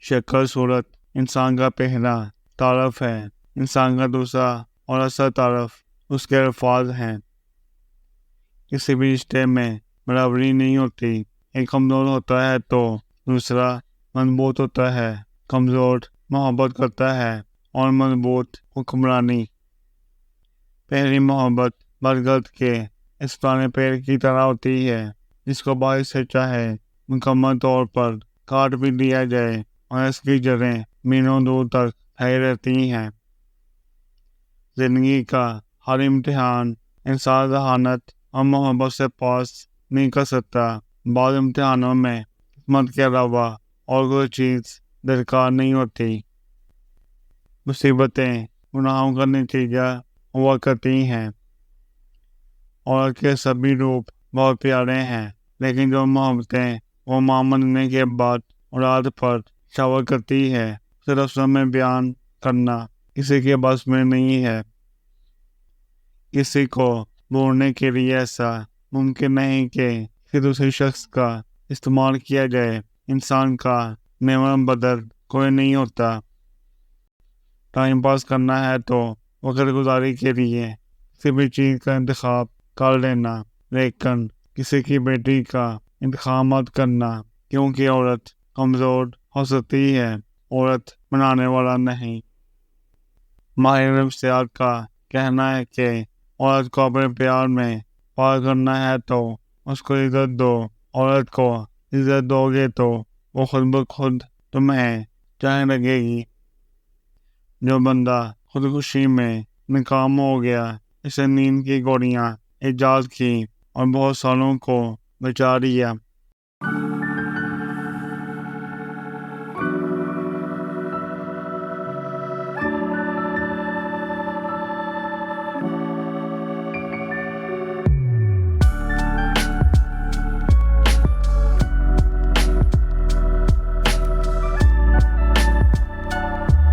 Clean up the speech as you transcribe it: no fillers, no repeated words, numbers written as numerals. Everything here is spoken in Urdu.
شکل صورت انسان کا پہلا تعارف ہے، انسان کا دوسرا اور اصل تعارف اس کے الفاظ ہیں۔ کسی بھی رشتے میں برابری نہیں ہوتی، ایک کمزور ہوتا ہے تو دوسرا مضبوط ہوتا ہے، کمزور محبت کرتا ہے اور مضبوط حکمرانی۔ پہلی محبت برگد کے اس پرانے پیڑ کی طرح ہوتی ہے جس کو بارش سے چاہے مکمل طور پر کاٹ بھی دیا جائے اور اس کی جڑیں میلوں دور تک پھیلی رہتی ہیں۔ زندگی کا ہر امتحان انسان ذہانت اور محبت سے پاس نہیں کر سکتا۔ بعض امتحانوں میں قسمت کے علاوہ اور کوئی چیز درکار نہیں ہوتی۔ مصیبتیں گناہوں کا نتیجہ ہوا کرتی ہیں۔ عورت کے سبھی روپ بہت پیارے ہیں، لیکن جو محبتیں وہ ماں بننے کے بعد اولاد پر شاور کرتی ہے اسے لفظوں میں بیان کرنا کسی کے بس میں نہیں ہے۔ کسی کو بھولنے کے لیے ایسا ممکن نہیں کہ کسی دوسرے شخص کا استعمال کیا جائے۔ انسان کا نعمت بدل کوئی نہیں ہوتا۔ ٹائم پاس کرنا ہے تو وقت گزاری کے لیے کسی بھی چیز کا انتخاب کر لینا، لیکن کسی کی بیٹی کا انتخاب مت کرنا، کیونکہ عورت کمزور ہو سکتی ہے، عورت بنانے والا نہیں۔ ماہر نفسیات کا کہنا ہے کہ عورت کو اپنے پیار میں پار کرنا ہے تو اس کو عزت دو۔ عورت کو عزت دو گے تو وہ خود بخود تمہیں چاہنے لگے گی۔ جو بندہ خودکشی میں ناکام ہو گیا اسے نیند کی گولیاں ایجاد کی اور بہت سالوں کو بچا لیا۔